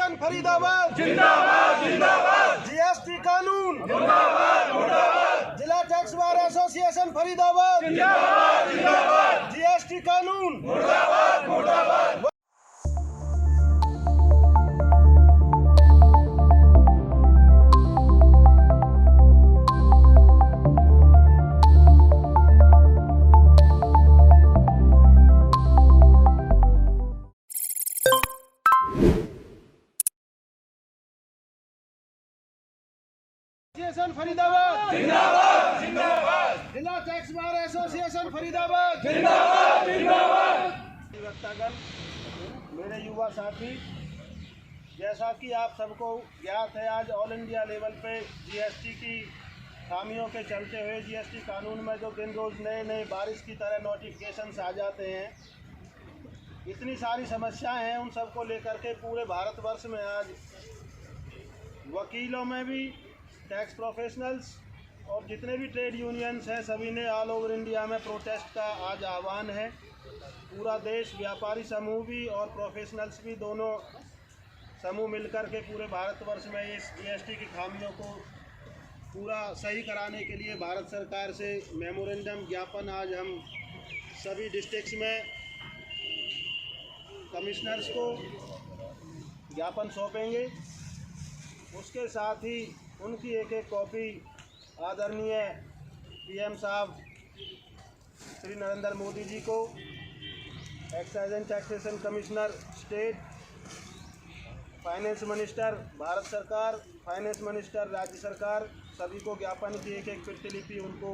Association Faridabad जिंदाबाद जिंदाबाद। GST कानून मुर्दाबाद मुर्दाबाद। जिला टैक्स बार एसोसिएशन फरीदाबाद जिंदाबाद जिंदाबाद। जीएसटी कानून मुर्दाबाद मुर्दाबाद। एसोसिएशन फरीदाबाद जिंदाबाद जिंदाबाद। जिला टैक्स बार एसोसिएशन फरीदाबाद जिंदाबाद जिंदाबाद। अधिवक्तागण, मेरे युवा साथी, जैसा कि आप सबको ज्ञात है, आज ऑल इंडिया लेवल पे जीएसटी की खामियों के चलते हुए जीएसटी कानून में जो दिन रोज़ नए नए बारिश की तरह नोटिफिकेशंस आ जाते हैं, इतनी सारी समस्याएं हैं, उन सबको लेकर के पूरे भारतवर्ष में आज वकीलों में भी, टैक्स प्रोफेशनल्स और जितने भी ट्रेड यूनियंस हैं, सभी ने ऑल ओवर इंडिया में प्रोटेस्ट का आज आह्वान है। पूरा देश, व्यापारी समूह भी और प्रोफेशनल्स भी, दोनों समूह मिलकर के पूरे भारतवर्ष में इस जीएसटी की खामियों को पूरा सही कराने के लिए भारत सरकार से मेमोरेंडम ज्ञापन आज हम सभी डिस्ट्रिक्ट्स में कमिश्नर्स को ज्ञापन सौंपेंगे। उसके साथ ही उनकी एक एक कॉपी आदरणीय पीएम साहब श्री नरेंद्र मोदी जी को, excise and taxation commissioner state, finance minister Bharat सरकार, फाइनेंस मिनिस्टर राज्य सरकार, सभी को ज्ञापन की एक एक प्रतिलिपि उनको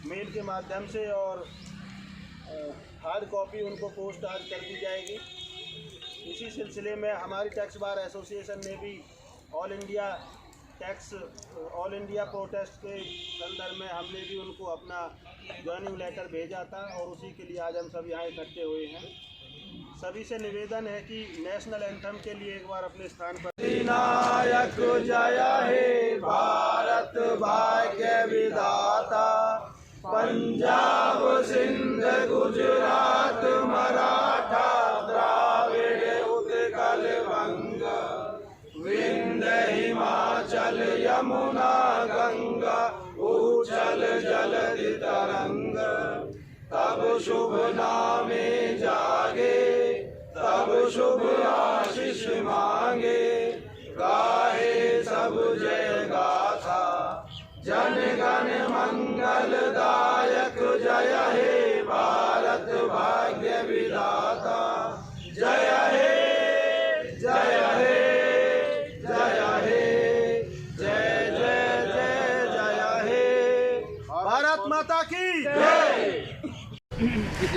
मेल के माध्यम से और हार्ड कॉपी उनको पोस्ट आज कर दी जाएगी। इसी सिलसिले में हमारी टैक्स बार एसोसिएशन ने भी ऑल इंडिया प्रोटेस्ट के संदर्भ में हमने भी उनको अपना ज्वाइनिंग लेटर भेजा था और उसी के लिए आज हम सब यहाँ इकट्ठे हुए हैं। सभी से निवेदन है कि नेशनल एंथम के लिए एक बार अपने स्थान पर। अधिनायक जय हे भारत भाग्य विधाता, पंजाब सिंध गुजरात मराठा द्राविड़ उत्कल बंग, विंध्य हिमाचल यमुना गंगा, उछल जलधि तरंग। तब शुभ नामे जागे, तब शुभ आशीष मांगे, गाहे सब जय गाथा, जन गण मंगलदायक जय हे भारत भाग्य विधाता। जय हे जय हे जय हे जय जय जय जय हे भारत माता की जय।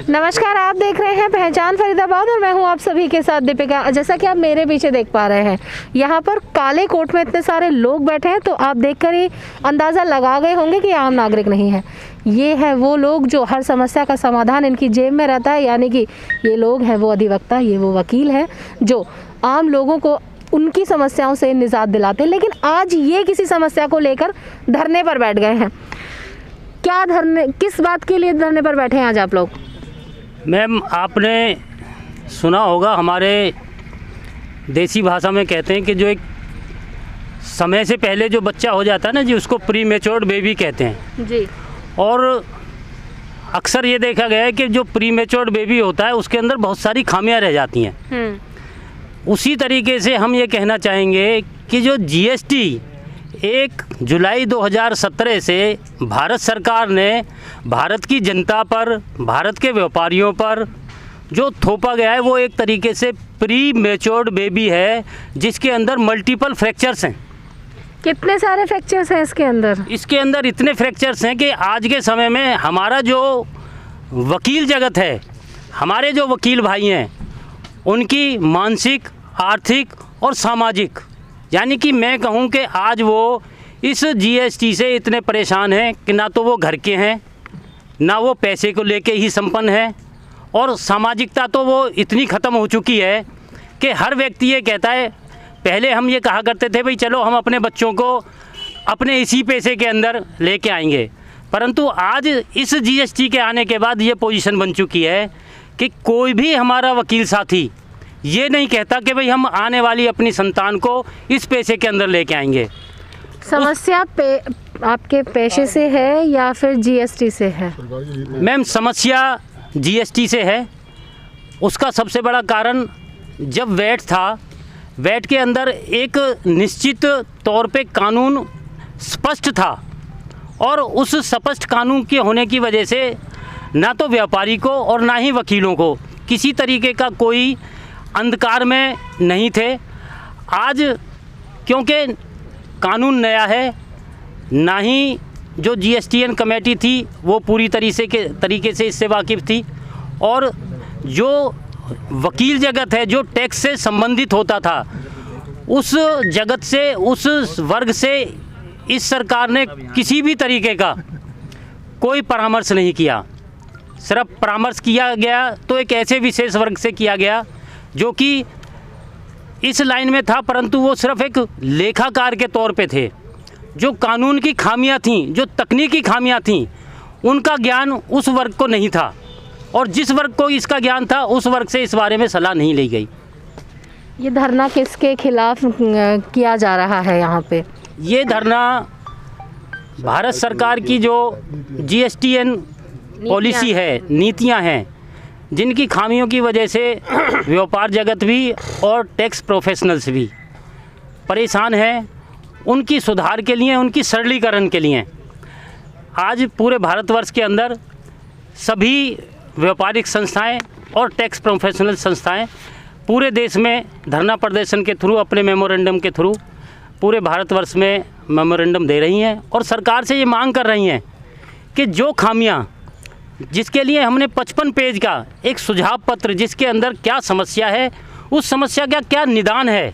नमस्कार, आप देख रहे हैं पहचान फरीदाबाद और मैं हूं आप सभी के साथ दीपिका। जैसा कि आप मेरे पीछे देख पा रहे हैं, यहाँ पर काले कोट में इतने सारे लोग बैठे हैं, तो आप देखकर ही अंदाज़ा लगा गए होंगे कि आम नागरिक नहीं है। ये है वो लोग जो हर समस्या का समाधान इनकी जेब में रहता है, यानी कि ये लोग हैं वो अधिवक्ता, ये वो वकील हैं जो आम लोगों को उनकी समस्याओं से निजात दिलाते हैं। लेकिन आज ये किसी समस्या को लेकर धरने पर बैठ गए हैं। क्या धरने, किस बात के लिए धरने पर बैठे हैं आज आप लोग? मैम, आपने सुना होगा, हमारे देसी भाषा में कहते हैं कि जो एक समय से पहले जो बच्चा हो जाता है ना जी, उसको प्री मैच्योर्ड बेबी कहते हैं जी। और अक्सर ये देखा गया है कि जो प्री मैच्योर्ड बेबी होता है उसके अंदर बहुत सारी खामियां रह जाती हैं। उसी तरीके से हम ये कहना चाहेंगे कि जो जीएसटी 1 जुलाई 2017 से भारत सरकार ने भारत की जनता पर, भारत के व्यापारियों पर जो थोपा गया है, वो एक तरीके से प्री मैच्योर्ड बेबी है जिसके अंदर मल्टीपल फ्रैक्चर्स हैं। कितने सारे फ्रैक्चर्स हैं इसके अंदर? इसके अंदर इतने फ्रैक्चर्स हैं कि आज के समय में हमारा जो वकील जगत है, हमारे जो वकील भाई हैं, उनकी मानसिक, आर्थिक और सामाजिक, यानी कि मैं कहूँ कि आज वो इस जीएसटी से इतने परेशान हैं कि ना तो वो घर के हैं, ना वो पैसे को लेके ही संपन्न है, और सामाजिकता तो वो इतनी ख़त्म हो चुकी है कि हर व्यक्ति ये कहता है, पहले हम ये कहा करते थे भाई चलो हम अपने बच्चों को अपने इसी पैसे के अंदर लेके आएंगे, परंतु आज इस जीएसटी के आने के बाद ये पोजीशन बन चुकी है कि कोई भी हमारा वकील साथी ये नहीं कहता कि भाई हम आने वाली अपनी संतान को इस पेशे के अंदर लेके आएंगे। समस्या आपके पेशे से है या फिर जीएसटी से है? मैम, समस्या जीएसटी से है। उसका सबसे बड़ा कारण, जब वैट था, वैट के अंदर एक निश्चित तौर पे कानून स्पष्ट था और उस स्पष्ट कानून के होने की वजह से ना तो व्यापारी को और ना ही वकीलों को किसी तरीके का कोई अंधकार में नहीं थे। आज क्योंकि कानून नया है, ना ही जो जीएसटीएन कमेटी थी वो पूरी तरीके से इससे वाकिफ़ थी, और जो वकील जगत है जो टैक्स से संबंधित होता था, उस जगत से, उस वर्ग से इस सरकार ने किसी भी तरीके का कोई परामर्श नहीं किया। सिर्फ परामर्श किया गया तो एक ऐसे विशेष वर्ग से किया गया जो कि इस लाइन में था, परंतु वो सिर्फ एक लेखाकार के तौर पे थे। जो कानून की खामियां थीं, जो तकनीकी खामियां थीं, उनका ज्ञान उस वर्ग को नहीं था, और जिस वर्ग को इसका ज्ञान था उस वर्ग से इस बारे में सलाह नहीं ली गई। ये धरना किसके खिलाफ किया जा रहा है यहाँ पे? ये धरना भारत सरकार की जो जीएसटीएन पॉलिसी है, नीतियाँ हैं, जिनकी खामियों की वजह से व्यापार जगत भी और टैक्स प्रोफेशनल्स भी परेशान हैं, उनकी सुधार के लिए, उनकी सरलीकरण के लिए आज पूरे भारतवर्ष के अंदर सभी व्यापारिक संस्थाएं और टैक्स प्रोफेशनल संस्थाएं पूरे देश में धरना प्रदर्शन के थ्रू, अपने मेमोरेंडम के थ्रू पूरे भारतवर्ष में मेमोरेंडम दे रही हैं और सरकार से ये मांग कर रही हैं कि जो खामियां, जिसके लिए हमने 55 पेज का एक सुझाव पत्र, जिसके अंदर क्या समस्या है, उस समस्या का क्या निदान है,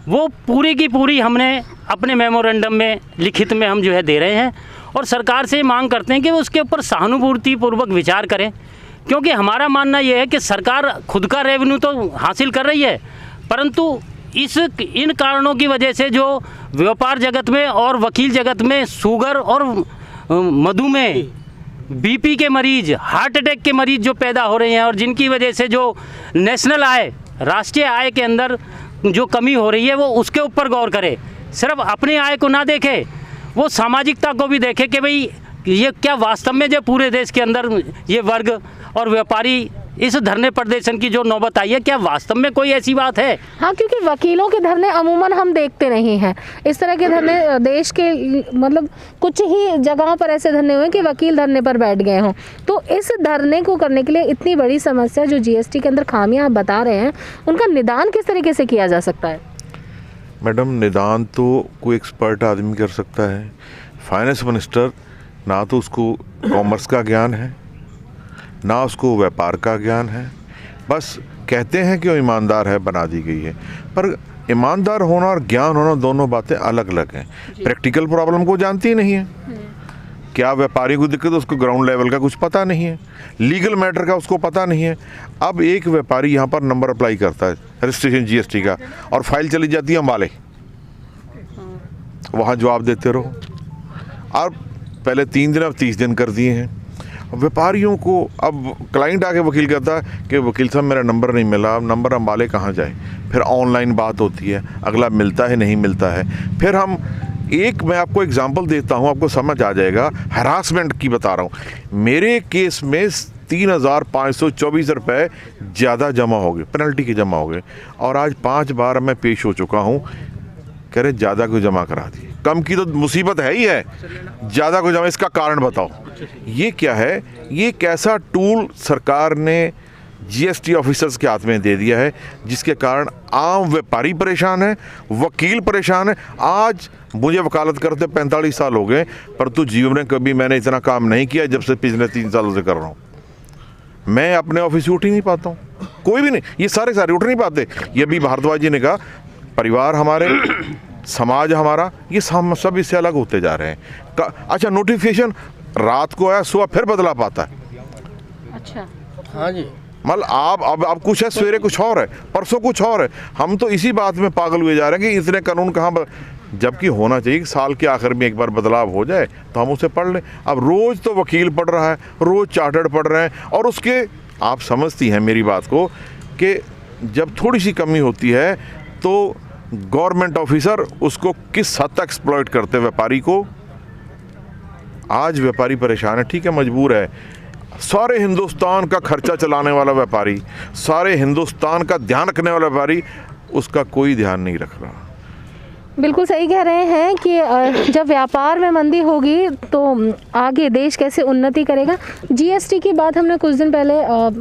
वो पूरी की पूरी हमने अपने मेमोरेंडम में लिखित में हम जो है दे रहे हैं, और सरकार से मांग करते हैं कि वो उसके ऊपर सहानुभूतिपूर्वक विचार करें। क्योंकि हमारा मानना ये है कि सरकार खुद का रेवेन्यू तो हासिल कर रही है, परंतु इन कारणों की वजह से जो व्यापार जगत में और वकील जगत में शुगर और मधुमेह, बीपी के मरीज, हार्ट अटैक के मरीज जो पैदा हो रहे हैं, और जिनकी वजह से जो नेशनल आय, राष्ट्रीय आय के अंदर जो कमी हो रही है, वो उसके ऊपर गौर करे। सिर्फ अपनी आय को ना देखे, वो सामाजिकता को भी देखे कि भाई ये क्या वास्तव में जो पूरे देश के अंदर ये वर्ग और व्यापारी इस धरने प्रदर्शन की जो नौबत आई है, क्या वास्तव में कोई ऐसी बात है? हाँ, क्योंकि वकीलों के धरने अमूमन हम देखते नहीं हैं। इस तरह के धरने देश के मतलब कुछ ही जगहों पर ऐसे धरने हुए कि वकील धरने पर बैठ गए हों। तो इस धरने को करने के लिए इतनी बड़ी समस्या जो जीएसटी के अंदर खामियां आप बता रहे हैं, उनका निदान किस तरीके से किया जा सकता है? मैडम, निदान तो कोई एक्सपर्ट आदमी कर सकता है। फाइनेंस मिनिस्टर ना तो उसको कॉमर्स का ज्ञान है, ना उसको व्यापार का ज्ञान है। बस कहते हैं कि वो ईमानदार है, बना दी गई है, पर ईमानदार होना और ज्ञान होना दोनों बातें अलग अलग हैं। प्रैक्टिकल प्रॉब्लम को जानती ही नहीं है। क्या व्यापारी को दिक्कत, उसको ग्राउंड लेवल का कुछ पता नहीं है, लीगल मैटर का उसको पता नहीं है। अब एक व्यापारी यहाँ पर नंबर अप्लाई करता है रजिस्ट्रेशन जीएसटी का, और फाइल चली जाती है अम्बाले, वहाँ जवाब देते रहो। अब पहले 3 दिन, अब 30 दिन कर दिए हैं। व्यापारियों को अब क्लाइंट आके वकील कहता है कि वकील साहब मेरा नंबर नहीं मिला, अब नंबर अम्बाले कहाँ जाए। फिर ऑनलाइन बात होती है, अगला मिलता है नहीं मिलता है। फिर हम मैं आपको एग्जांपल देता हूँ, आपको समझ आ जाएगा। हरासमेंट की बता रहा हूँ। मेरे केस में 3,524 रुपये ज़्यादा जमा हो गए, पेनल्टी के जमा हो गए, और आज 5 बार मैं पेश हो चुका हूँ। कह रहे ज़्यादा को जमा करा दिए। कम की तो मुसीबत है ही है, ज़्यादा को जमा, इसका कारण बताओ। ये क्या है? ये कैसा टूल सरकार ने जीएसटी ऑफिसर्स के हाथ में दे दिया है, जिसके कारण आम व्यापारी परेशान है, वकील परेशान है। आज मुझे वकालत करते 45 साल हो गए, परंतु जीवन में कभी मैंने इतना काम नहीं किया जब से पिछले 3 सालों से कर रहा हूँ। मैं अपने ऑफिस से उठ ही नहीं पाता हूँ, कोई भी नहीं, ये सारे उठ नहीं पाते। ये भी भारद्वाज जी ने कहा, परिवार हमारे, समाज हमारा, ये सब इससे अलग होते जा रहे हैं। अच्छा, नोटिफिकेशन रात को आया, सुबह फिर बदला पाता है। अच्छा, हाँ जी, मतलब अब कुछ है, सवेरे कुछ और है, परसों कुछ और है। हम तो इसी बात में पागल हुए जा रहे हैं कि इतने कानून कहाँ, जबकि होना चाहिए कि साल के आखिर में एक बार बदलाव हो जाए तो हम उसे पढ़ लें। अब रोज़ तो वकील पढ़ रहा है, रोज़ चार्टर्ड पढ़ रहे हैं, और उसके आप समझती हैं मेरी बात को कि जब थोड़ी सी कमी होती है तो गवर्नमेंट ऑफिसर उसको किस हद तक एक्सप्लॉइट करते हैं व्यापारी को। आज व्यापारी परेशान है, ठीक है, मजबूर है। सारे हिंदुस्तान का खर्चा चलाने वाला व्यापारी, सारे हिंदुस्तान का ध्यान रखने वाला व्यापारी, उसका कोई ध्यान नहीं रख रहा। बिल्कुल सही कह रहे हैं कि जब व्यापार में मंदी होगी तो आगे देश कैसे उन्नति करेगा। जीएसटी की बात हमने कुछ दिन पहले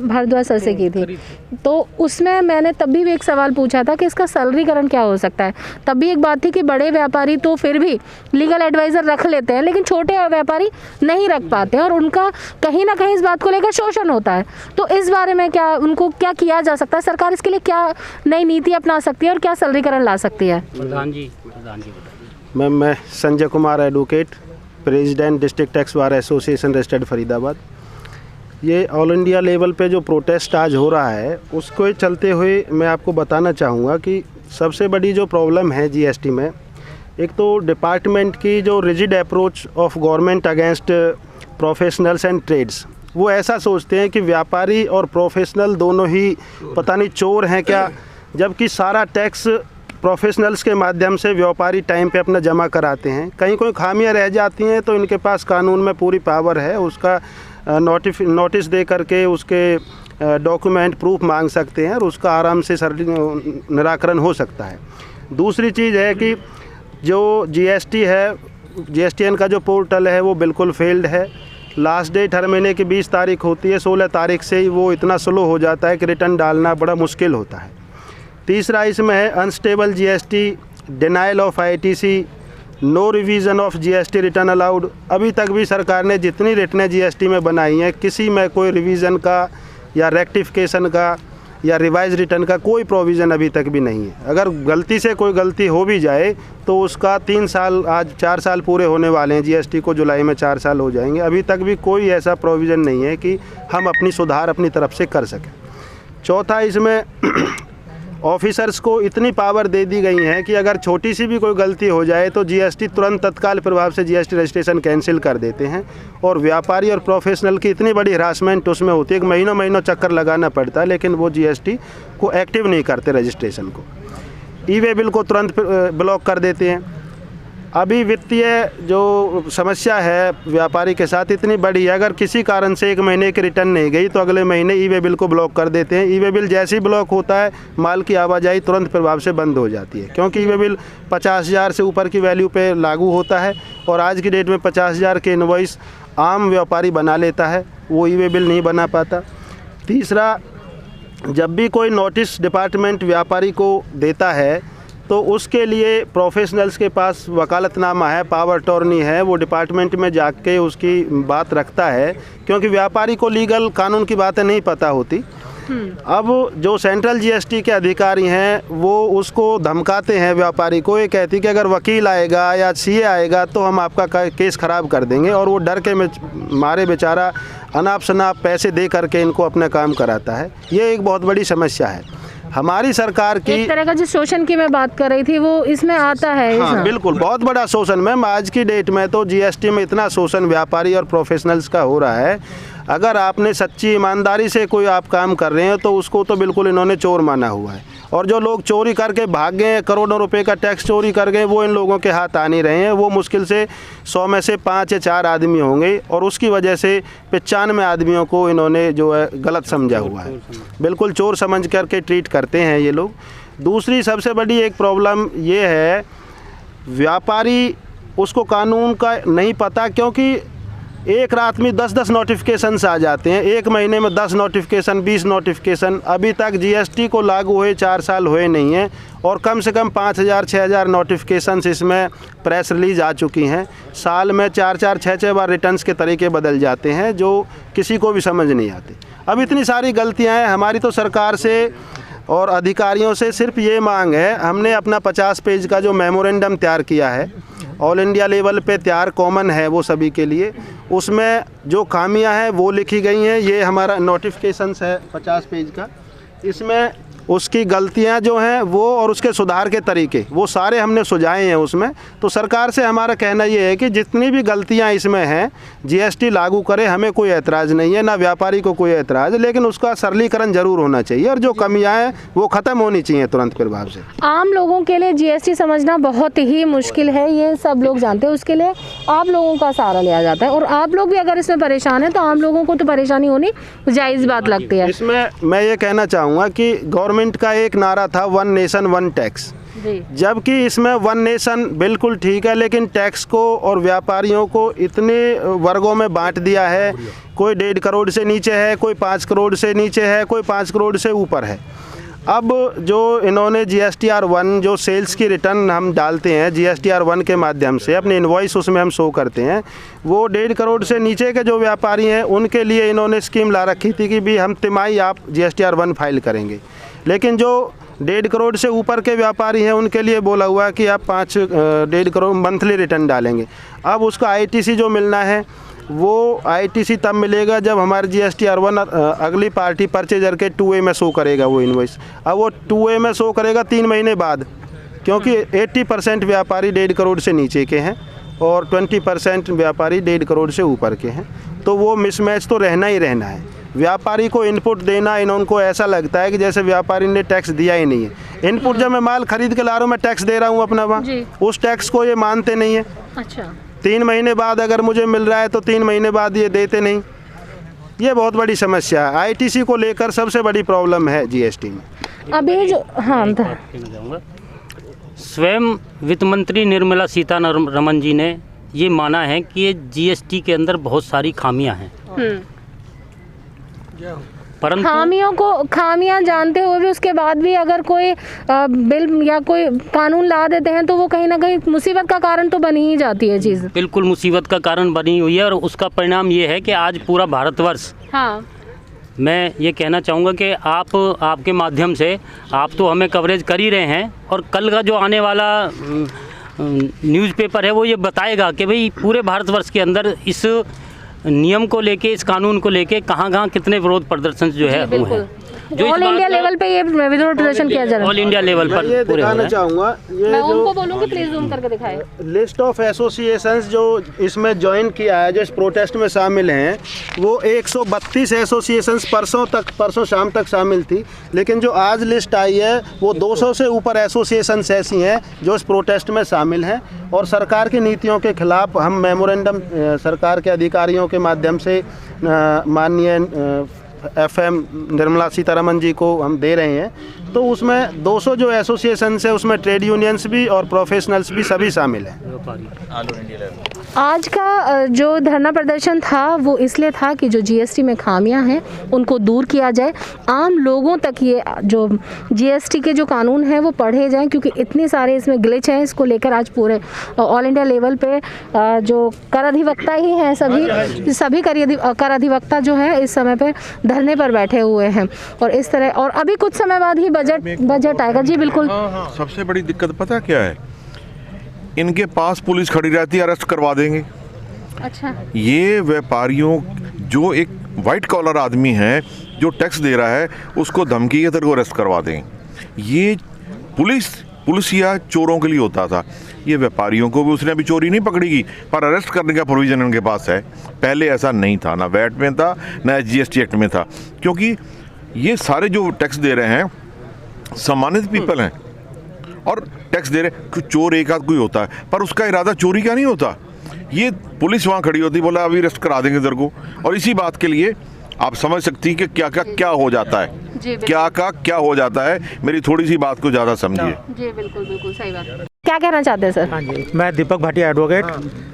भारद्वाज सर से की थी, तो उसमें मैंने तब भी एक सवाल पूछा था कि इसका सरलीकरण क्या हो सकता है। तब भी एक बात थी कि बड़े व्यापारी तो फिर भी लीगल एडवाइज़र रख लेते हैं, लेकिन छोटे व्यापारी नहीं रख पाते हैं और उनका कहीं ना कहीं इस बात को लेकर शोषण होता है। तो इस बारे में क्या उनको क्या किया जा सकता है, सरकार इसके लिए क्या नई नीति अपना सकती है और क्या सरलीकरण ला सकती है? प्रधान जी मैम, मैं Sanjay Kumar advocate, president district tax bar association registered Faridabad. ये ऑल इंडिया लेवल पे जो प्रोटेस्ट आज हो रहा है उसको चलते हुए मैं आपको बताना चाहूँगा कि सबसे बड़ी जो प्रॉब्लम है जीएसटी में, एक तो डिपार्टमेंट की जो rigid approach of government against professionals and trades. वो ऐसा सोचते हैं कि व्यापारी और प्रोफेशनल दोनों ही पता नहीं चोर हैं क्या, जबकि सारा टैक्स प्रोफेशनल्स के माध्यम से व्यापारी टाइम पे अपना जमा कराते हैं। कहीं कोई खामियां रह जाती हैं तो इनके पास कानून में पूरी पावर है, उसका नोटिस दे करके उसके डॉक्यूमेंट प्रूफ मांग सकते हैं और उसका आराम से निराकरण हो सकता है। दूसरी चीज़ है कि जो जीएसटी है, जीएसटीएन का जो पोर्टल है वो बिल्कुल फेल्ड है। लास्ट डेट हर महीने की 20 तारीख होती है, 16 तारीख से ही वो इतना स्लो हो जाता है कि रिटर्न डालना बड़ा मुश्किल होता है। तीसरा इसमें है unstable GST, denial of ITC, no revision of GST return allowed. अभी तक भी सरकार ने जितनी रिटर्नें जीएसटी में बनाई हैं, किसी में कोई रिवीजन का या रेक्टिफिकेशन का या रिवाइज रिटर्न का कोई प्रोविज़न अभी तक भी नहीं है। अगर गलती से कोई गलती हो भी जाए तो उसका 3 साल, आज 4 साल पूरे होने वाले हैं, जीएसटी को जुलाई में 4 साल हो जाएंगे, अभी तक भी कोई ऐसा प्रोविज़न नहीं है कि हम अपनी सुधार अपनी तरफ से कर सकें। चौथा, इसमें ऑफिसर्स को इतनी पावर दे दी गई है कि अगर छोटी सी भी कोई गलती हो जाए तो जीएसटी तुरंत तत्काल प्रभाव से जीएसटी रजिस्ट्रेशन कैंसिल कर देते हैं। और व्यापारी और प्रोफेशनल की इतनी बड़ी हरासमेंट उसमें होती है कि महीनों महीनों चक्कर लगाना पड़ता है, लेकिन वो जीएसटी को एक्टिव नहीं करते रजिस्ट्रेशन को। ई वे बिल को तुरंत ब्लॉक कर देते हैं। अभी वित्तीय जो समस्या है व्यापारी के साथ इतनी बड़ी है, अगर किसी कारण से 1 महीने की रिटर्न नहीं गई तो अगले महीने ई वे बिल को ब्लॉक कर देते हैं। ई वे बिल जैसे ही ब्लॉक होता है माल की आवाजाही तुरंत प्रभाव से बंद हो जाती है, क्योंकि ई वे बिल 50,000 से ऊपर की वैल्यू पे लागू होता है और आज की डेट में 50,000 के इनवॉइस आम व्यापारी बना लेता है, वो ई वे बिल नहीं बना पाता। तीसरा, जब भी कोई नोटिस डिपार्टमेंट व्यापारी को देता है तो उसके लिए प्रोफेशनल्स के पास वकालतनामा है, पावर टॉर्नी है, वो डिपार्टमेंट में जाके उसकी बात रखता है, क्योंकि व्यापारी को लीगल कानून की बातें नहीं पता होती। अब जो सेंट्रल जीएसटी के अधिकारी हैं वो उसको धमकाते हैं व्यापारी को, ये कहती कि अगर वकील आएगा या सीए आएगा तो हम आपका केस ख़राब कर देंगे, और वो डर के मारे बेचारा अनाप शनाप पैसे दे करके इनको अपना काम कराता है। ये एक बहुत बड़ी समस्या है हमारी सरकार की। एक तरह का जो शोषण की मैं बात कर रही थी वो इसमें आता है। हाँ, बिल्कुल, बहुत बड़ा शोषण। मैम, आज की डेट में तो जीएसटी में इतना शोषण व्यापारी और प्रोफेशनल्स का हो रहा है, अगर आपने सच्ची ईमानदारी से कोई आप काम कर रहे हैं तो उसको तो बिल्कुल इन्होंने चोर माना हुआ है। और जो लोग चोरी करके भाग गए, करोड़ों रुपए का टैक्स चोरी कर गए, वो इन लोगों के हाथ आ नहीं रहे हैं। वो मुश्किल से 100 में से 5 या 4 आदमी होंगे, और उसकी वजह से 95 आदमियों को इन्होंने जो है गलत समझा हुआ है, बिल्कुल चोर समझ करके ट्रीट करते हैं ये लोग। दूसरी सबसे बड़ी एक प्रॉब्लम ये है, व्यापारी उसको कानून का नहीं पता, क्योंकि एक रात में 10-10 नोटिफिकेशंस आ जाते हैं, 1 महीने में 10 नोटिफिकेशन, 20 नोटिफिकेशन। अभी तक जीएसटी को लागू हुए 4 साल हुए नहीं हैं, और कम से कम 5,000-6,000 नोटिफिकेशंस इसमें प्रेस रिलीज़ आ चुकी हैं। साल में 4-4, 6-6 बार रिटर्न्स के तरीके बदल जाते हैं जो किसी को भी समझ नहीं आते। अब इतनी सारी गलतियाँ हैं। हमारी तो सरकार से और अधिकारियों से सिर्फ ये मांग है, हमने अपना 50 पेज का जो मेमोरेंडम तैयार किया है, ऑल इंडिया लेवल पे तैयार, कॉमन है वो सभी के लिए, उसमें जो खामियां हैं वो लिखी गई हैं। ये हमारा नोटिफिकेशंस है 50 पेज का, इसमें उसकी गलतियां जो हैं वो और उसके सुधार के तरीके वो सारे हमने सुझाए हैं उसमें। तो सरकार से हमारा कहना ये है कि जितनी भी गलतियां इसमें हैं जीएसटी लागू करे, हमें कोई ऐतराज़ नहीं है, ना व्यापारी को कोई ऐतराज़, लेकिन उसका सरलीकरण ज़रूर होना चाहिए और जो कमियां हैं वो ख़त्म होनी चाहिए तुरंत प्रभाव से। आम लोगों के लिए जीएसटी समझना बहुत ही मुश्किल है, ये सब लोग जानते हैं। उसके लिए आप लोगों का सहारा लिया जाता है और आप लोग भी अगर इसमें परेशान हैं तो आम लोगों को तो परेशानी होनी जायज़ बात लगती है। इसमें मैं ये कहना चाहूँगा कि गवर्नमेंट का एक नारा था 1 नेशन 1 टैक्स, जबकि इसमें 1 नेशन बिल्कुल ठीक है, लेकिन टैक्स को और व्यापारियों को इतने वर्गों में बांट दिया है। कोई 1.5 करोड़ से नीचे है, कोई 5 करोड़ से नीचे है, कोई 5 करोड़ से ऊपर है। अब जो इन्होंने GSTR-1 जो सेल्स की रिटर्न हम डालते हैं GSTR-1 के माध्यम से, अपने इनवॉइस उसमें हम शो करते हैं, वो 1.5 करोड़ से नीचे के जो व्यापारी हैं उनके लिए इन्होंने स्कीम ला रखी थी कि भी हम तिमाही आप GSTR-1 फाइल करेंगे। लेकिन जो 1.5 करोड़ से ऊपर के व्यापारी हैं उनके लिए बोला हुआ कि आप 1.5 करोड़ मंथली रिटर्न डालेंगे। अब उसका ITC जो मिलना है वो ITC तब मिलेगा जब हमारे GSTR-1 अगली पार्टी परचेजर के 2A में शो करेगा वो इनवॉइस। अब वो 2A में शो करेगा 3 महीने बाद, क्योंकि 80% व्यापारी 1.5 करोड़ से नीचे के हैं और 20% व्यापारी 1.5 करोड़ से ऊपर के हैं। तो वो मिसमैच तो रहना ही रहना है। व्यापारी को इनपुट देना उनको ऐसा लगता है कि जैसे व्यापारी ने टैक्स दिया ही नहीं है। इनपुट जब मैं माल खरीद के ला रहा हूँ, मैं टैक्स दे रहा हूँ अपना वहाँ, उस टैक्स को ये मानते नहीं है। अच्छा, 3 महीने बाद अगर मुझे मिल रहा है तो 3 महीने बाद ये देते नहीं। ये बहुत बड़ी समस्या है। ITC को लेकर सबसे बड़ी प्रॉब्लम है GST में। अभी जो स्वयं वित्त मंत्री निर्मला सीतारमण जी ने ये माना है कि ये GST के अंदर बहुत सारी खामियां हैं, परंतु खामियां जानते हुए भी उसके बाद भी अगर कोई बिल या कोई कानून ला देते हैं तो वो कहीं ना कहीं मुसीबत का कारण तो बनी ही जाती है चीज़। बिल्कुल मुसीबत का कारण बनी हुई है और उसका परिणाम ये है कि आज पूरा भारतवर्ष, हाँ, मैं ये कहना चाहूँगा कि आपके माध्यम से आप तो हमें कवरेज कर ही रहे हैं और कल का जो आने वाला न्यूज़पेपर है वो ये बताएगा कि भाई पूरे भारतवर्ष के अंदर इस नियम को लेके, इस कानून को लेके कहाँ कितने विरोध प्रदर्शन जो है वो है। जो ऑल इंडिया लेवल पे ये विरोध प्रदर्शन किया जा रहा है। ऑल इंडिया लेवल पर ये दिखाना चाहूँगा, ये मैं उनको बोलूँगी प्लीज जूम करके दिखाएं। लिस्ट ऑफ एसोसिएशंस जो इसमें ज्वाइन किया है, जो इस प्रोटेस्ट में शामिल हैं, वो 132 एसोसिएशंस परसों शाम तक शामिल थी। लेकिन जो आज लिस्ट आई है वो 200 से ऊपर एसोसिएशंस ऐसी हैं जो इस प्रोटेस्ट में शामिल हैं और सरकार की नीतियों के खिलाफ हम मेमोरेंडम सरकार के अधिकारियों के माध्यम से माननीय FM निर्मला सीतारमण जी को हम दे रहे हैं। तो उसमें 200 जो एसोसिएशन है उसमें ट्रेड यूनियंस भी और प्रोफेशनल्स भी सभी शामिल हैं। आज का जो धरना प्रदर्शन था वो इसलिए था कि जो GST में खामियां हैं उनको दूर किया जाए, आम लोगों तक ये जो GST के जो कानून हैं वो पढ़े जाएं, क्योंकि इतने सारे इसमें ग्लिच हैं। इसको लेकर आज पूरे ऑल इंडिया लेवल पे जो कर अधिवक्ता ही हैं, सभी कर अधिवक्ता जो है इस समय पे धरने पर बैठे हुए हैं और इस तरह, और अभी कुछ समय बाद ही बजट आएगा। जी बिल्कुल। सबसे बड़ी दिक्कत पता क्या है, इनके पास पुलिस खड़ी रहती है, अरेस्ट करवा देंगे। अच्छा, ये व्यापारियों, जो एक वाइट कॉलर आदमी है जो टैक्स दे रहा है, उसको धमकी के तेरे को अरेस्ट करवा देंगे। ये पुलिसिया चोरों के लिए होता था, ये व्यापारियों को भी उसने अभी चोरी नहीं पकड़ेगी पर अरेस्ट करने का प्रोविजन उनके पास है। पहले ऐसा नहीं था, ना वैट में था ना GST एक्ट में था, क्योंकि ये सारे जो टैक्स दे रहे हैं सम्मानित पीपल हैं और टैक्स दे रहे। चोर एक आध कोई होता है पर उसका इरादा चोरी का नहीं होता। ये पुलिस वहाँ खड़ी होती, बोला अभी अरेस्ट करा देंगे तेरे को, और इसी बात के लिए आप समझ सकती हैं कि क्या हो जाता है, क्या हो जाता है। मेरी थोड़ी सी बात को ज़्यादा समझिए। जी बिल्कुल सही बात। क्या कहना चाहते हैं सर? हाँ जी, मैं दीपक भाटिया एडवोकेट।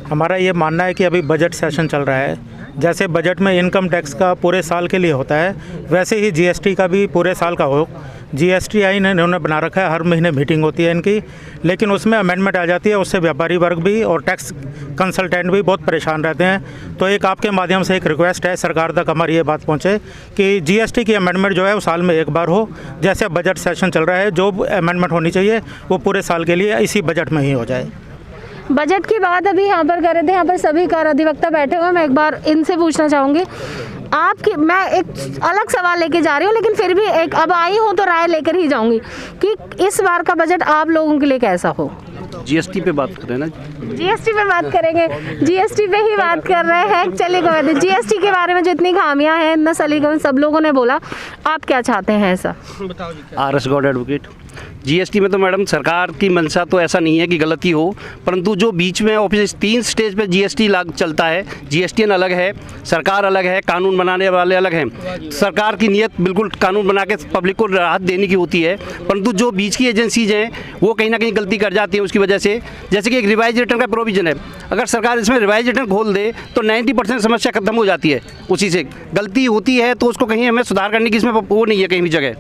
हमारा ये मानना है कि अभी बजट सेशन चल रहा है। जैसे बजट में इनकम टैक्स का पूरे साल के लिए होता है, वैसे ही GST का भी पूरे साल का हो। GST आइन इन्होंने बना रखा है, हर महीने मीटिंग होती है इनकी, लेकिन उसमें अमेंडमेंट आ जाती है, उससे व्यापारी वर्ग भी और टैक्स कंसल्टेंट भी बहुत परेशान रहते हैं। तो एक आपके माध्यम से एक रिक्वेस्ट है सरकार तक हमारी ये बात पहुँचे कि GST की अमेंडमेंट जो है वो साल में एक बार हो। जैसे बजट सेशन चल रहा है, जो अमेंडमेंट होनी चाहिए वो पूरे साल के लिए इसी बजट में ही हो जाए। बजट की बात अभी यहाँ पर कर रहे थे, यहाँ पर सभी कर अधिवक्ता बैठे हुए हैं। मैं एक बार इनसे पूछना चाहूँगी, आपकी, मैं एक अलग सवाल लेके जा रही हूँ, लेकिन फिर भी एक अब आई हूँ तो राय लेकर ही जाऊंगी कि इस बार का बजट आप लोगों के लिए कैसा हो। जीएसटी पे बात करें ना, जीएसटी पे बात करेंगे, जीएसटी पे ही बात कर रहे हैं। चलिए कोई बात नहीं, जीएसटी के बारे में जो इतनी खामियां हैं, इतना सलीका सब लोगों ने बोला, आप क्या चाहते हैं ऐसा? RS Gaur advocate. जीएसटी में तो मैडम सरकार की मंशा तो ऐसा नहीं है कि गलती हो, परंतु जो बीच में ऑफिस 3 स्टेज पे जीएसटी लाग चलता है, जीएसटीएन अलग है, सरकार अलग है, कानून बनाने वाले अलग हैं। सरकार की नीयत बिल्कुल कानून बना के पब्लिक को राहत देने की होती है, परंतु जो बीच की एजेंसीज हैं वो कहीं ना कहीं गलती कर जाती हैं उसकी वजह से। जैसे कि एक रिवाइज रिटर्न का प्रोविजन है, अगर सरकार इसमें रिवाइज रिटर्न खोल दे तो 90% समस्या खत्म हो जाती है। उसी से गलती होती है तो उसको कहीं हमें सुधार करने की इसमें वो नहीं है कहीं भी जगह।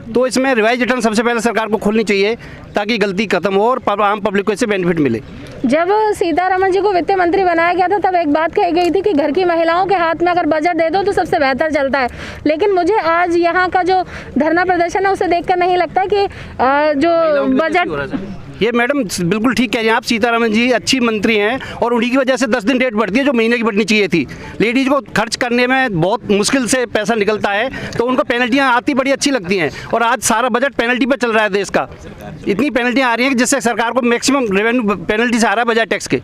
तो इसमें रिवाइज रिटर्न सबसे पहले सरकार को खोलनी चाहिए ताकि गलती खत्म हो और आम पब्लिक को इससे बेनिफिट मिले। जब सीतारमण जी को वित्त मंत्री बनाया गया था तब एक बात कही गई थी कि घर की महिलाओं के हाथ में अगर बजट दे दो तो सबसे बेहतर चलता है, लेकिन मुझे आज यहाँ का जो धरना प्रदर्शन है उसे देखकर नहीं लगता कि जो बजट, ये मैडम बिल्कुल ठीक कह रही हैं आप। सीतारमण जी अच्छी मंत्री हैं और उन्हीं की वजह से 10 दिन डेट बढ़ती है जो महीने की बढ़नी चाहिए थी। लेडीज़ को खर्च करने में बहुत मुश्किल से पैसा निकलता है तो उनको पेनल्टियाँ आती बड़ी अच्छी लगती हैं, और आज सारा बजट पेनल्टी पर चल रहा है देश का। इतनी पेनल्टियाँ आ रही हैं कि जिससे सरकार को मैक्सिमम रेवेन्यू पेनल्टी से आ रहा है बजाय टैक्स के।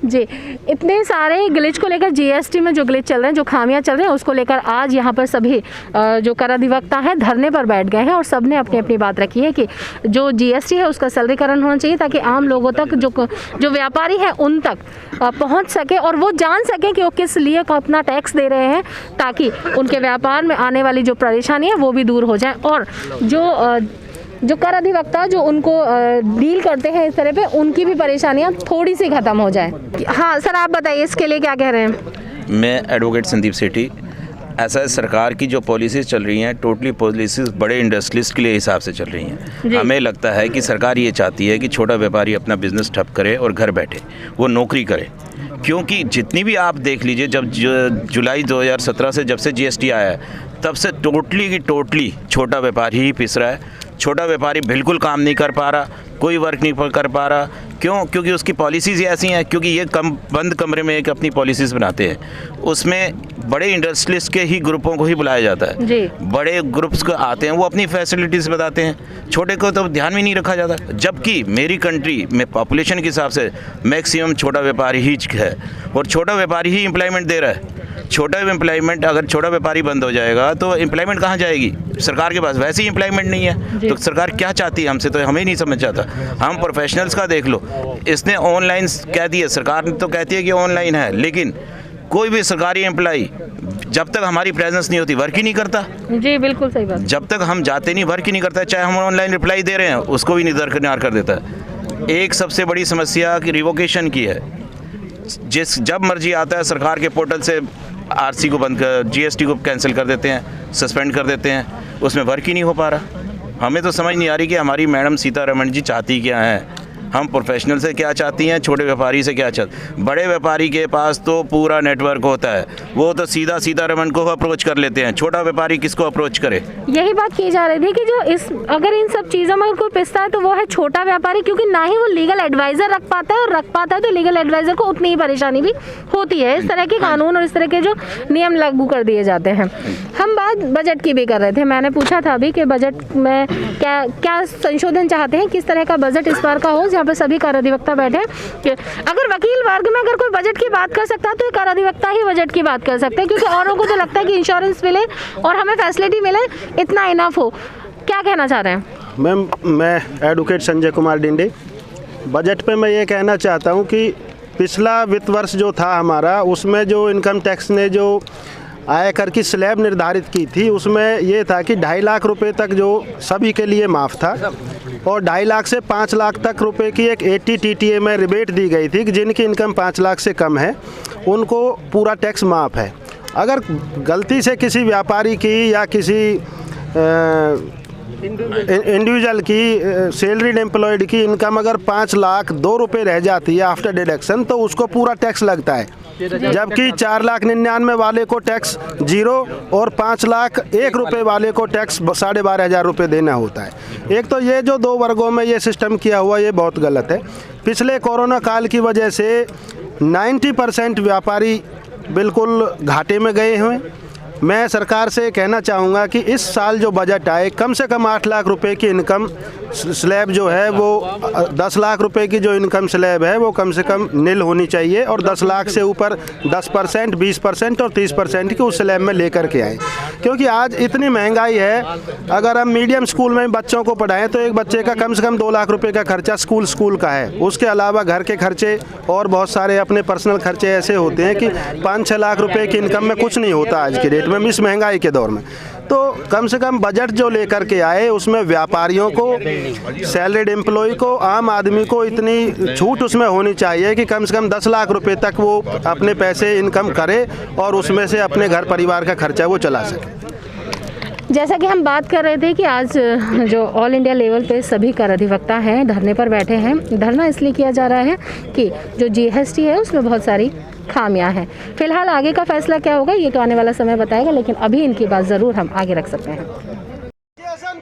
जी, इतने सारे ग्लिच को लेकर, जीएसटी में जो ग्लिच चल रहे हैं, जो खामियां चल रही हैं, उसको लेकर आज यहाँ पर सभी जो कर अधिवक्ता हैं धरने पर बैठ गए हैं और सब ने अपनी अपनी बात रखी है कि जो जीएसटी है उसका सरलीकरण होना चाहिए ताकि आम लोगों तक, जो व्यापारी हैं उन तक पहुँच सके और वो जान सकें कि वो किस लिए अपना टैक्स दे रहे हैं, ताकि उनके व्यापार में आने वाली जो परेशानी है वो भी दूर हो जाए और जो कर अधिवक्ता जो उनको डील करते हैं इस तरह पे, उनकी भी परेशानियां थोड़ी सी खत्म हो जाए। हाँ सर, आप बताइए इसके लिए क्या कह रहे हैं? मैं एडवोकेट संदीप सेठी। ऐसा है, सरकार की जो पॉलिसीज़ चल रही हैं टोटली पॉलिसीज़ बड़े इंडस्ट्रियलिस्ट के लिए हिसाब से चल रही हैं। हमें लगता है कि सरकार ये चाहती है कि छोटा व्यापारी अपना बिजनेस ठप करे और घर बैठे वो नौकरी करे, क्योंकि जितनी भी आप देख लीजिए, जब जुलाई 2017 से जब से जीएसटी आया है तब से टोटली की टोटली छोटा व्यापारी ही पिस रहा है। छोटा व्यापारी बिल्कुल काम नहीं कर पा रहा, कोई वर्क नहीं कर पा रहा। क्यों? क्योंकि उसकी पॉलिसीज़ ऐसी हैं, क्योंकि ये बंद कमरे में एक अपनी पॉलिसीज़ बनाते हैं, उसमें बड़े इंडस्ट्रियलिस्ट के ही ग्रुपों को ही बुलाया जाता है जी। बड़े ग्रुप्स को आते हैं, वो अपनी फैसिलिटीज़ बताते हैं, छोटे को तो ध्यान में नहीं रखा जाता। जबकि मेरी कंट्री में पॉपुलेशन के हिसाब से मैक्सिमम छोटा व्यापारी ही है और छोटा व्यापारी ही एम्प्लॉयमेंट दे रहा है। छोटा एम्प्लॉयमेंट, अगर छोटा व्यापारी बंद हो जाएगा तो एम्प्लॉयमेंट कहाँ जाएगी? सरकार के पास वैसे ही एम्प्लॉयमेंट नहीं है, तो सरकार क्या चाहती है हमसे, तो हमें नहीं समझ आता। हम प्रोफेशनल्स का देख लो, इसने ऑनलाइन कह दिया, सरकार तो कहती है कि ऑनलाइन है, लेकिन कोई भी सरकारी एम्प्लॉय जब तक हमारी प्रेजेंस नहीं होती वर्क ही नहीं करता। जी बिल्कुल सही बात। जब तक हम जाते नहीं वर्क ही नहीं करता, चाहे हम ऑनलाइन रिप्लाई दे रहे हैं उसको भी निदरकिनार कर देता है। एक सबसे बड़ी समस्या की रिवोकेशन की है, जब मर्जी आता है सरकार के पोर्टल से आरसी को बंद कर, जीएसटी को कैंसिल कर देते हैं, सस्पेंड कर देते हैं, उसमें वर्क ही नहीं हो पा रहा। हमें तो समझ नहीं आ रही कि हमारी मैडम सीतारमण जी चाहती क्या है, हम प्रोफेशनल से क्या चाहती हैं, छोटे व्यापारी से क्या चाहती। बड़े व्यापारी के पास तो पूरा नेटवर्क होता है, वो तो सीधा सीतारमण को अप्रोच कर लेते हैं, छोटा व्यापारी किसको अप्रोच करे? यही बात की जा रही थी कि जो अगर इन सब चीज़ों में कोई पिसता है तो वो है छोटा व्यापारी, क्योंकि ना ही वो लीगल एडवाइज़र रख पाता है, और रख पाता है तो लीगल एडवाइज़र को उतनी ही परेशानी भी होती है। इस तरह के कानून और इस तरह के जो नियम लागू कर दिए जाते हैं। हम बात बजट की भी कर रहे थे, मैंने पूछा था अभी कि बजट में क्या संशोधन चाहते हैं, किस तरह का बजट इस बार का हो, जहाँ पे सभी कर अधिवक्ता बैठे कि अगर वकील वर्ग में अगर कोई बजट की बात कर सकता है तो कर अधिवक्ता ही बजट की बात कर सकते हैं, क्योंकि औरों को तो लगता है कि इंश्योरेंस मिले और हमें फैसिलिटी मिले, इतना इनफ हो। क्या कहना चाह रहे हैं? मैम, मैं एडवोकेट संजय कुमार डिंडे। बजट पे मैं ये कहना चाहता हूँ कि पिछला वित्त वर्ष जो था हमारा, उसमें जो इनकम टैक्स ने जो आयकर की स्लैब निर्धारित की थी, उसमें ये था कि 2.5 लाख रुपए तक जो सभी के लिए माफ़ था, और 2.5 लाख से 5 लाख तक रुपए की एक 80 TTA में रिबेट दी गई थी कि जिनकी इनकम 5 लाख से कम है उनको पूरा टैक्स माफ़ है। अगर गलती से किसी व्यापारी की या किसी इंडिविजुअल की सैलरीड एम्प्लॉयड की इनकम अगर 5 लाख 2 रुपये रह जाती है आफ्टर डिडक्शन, तो उसको पूरा टैक्स लगता है, जबकि 4,99,000 वाले को टैक्स 0 और 5,01,000 रुपये वाले को टैक्स 12,500 रुपये देना होता है। एक तो ये जो 2 वर्गों में ये सिस्टम किया हुआ, ये बहुत गलत है। पिछले कोरोना काल की वजह से 90% व्यापारी बिल्कुल घाटे में गए हुए। मैं सरकार से कहना चाहूँगा कि इस साल जो बजट आए कम से कम 8 लाख रुपए की इनकम स्लैब जो है वो 10 लाख रुपए की जो इनकम स्लैब है वो कम से कम नील होनी चाहिए और 10 लाख से ऊपर 10%, 20% और 30% की उस स्लैब में लेकर के आए। क्योंकि आज इतनी महंगाई है, अगर हम मीडियम स्कूल में बच्चों को पढ़ाएं तो एक बच्चे का कम से कम 2 लाख रुपए का खर्चा स्कूल का है। उसके अलावा घर के खर्चे और बहुत सारे अपने पर्सनल खर्चे ऐसे होते हैं कि 5-6 लाख रुपए की इनकम में कुछ नहीं होता आज के डेट में, इस महंगाई के दौर में। तो कम से कम बजट जो लेकर के आए उसमें व्यापारियों को, सैलरीड एम्प्लॉय को, आम आदमी को इतनी छूट उसमें होनी चाहिए कि कम से कम 10 लाख रुपए तक वो अपने पैसे इनकम करे और उसमें से अपने घर परिवार का खर्चा वो चला सके। जैसा कि हम बात कर रहे थे कि आज जो ऑल इंडिया लेवल पे सभी कर अधिवक्ता हैं धरने पर बैठे हैं। धरना इसलिए किया जा रहा है कि जो जीएसटी है उसमें बहुत सारी खामियां हैं। फिलहाल आगे का फैसला क्या होगा ये तो आने वाला समय बताएगा, लेकिन अभी इनकी बात ज़रूर हम आगे रख सकते हैं।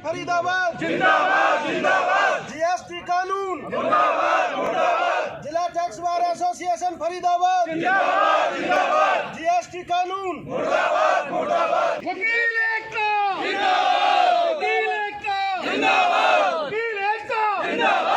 फरीदाबाद जिंदाबाद जिंदाबाद, जीएसटी कानून मुर्दाबाद मुर्दाबाद, जिला टैक्स बार एसोसिएशन फरीदाबाद जिंदाबाद जिंदाबाद, जीएसटी कानून मुर्दाबाद मुर्दाबाद, वकील एकता जिंदाबाद, वकील एकता जिंदाबाद, वकील एकता जिंदाबाद।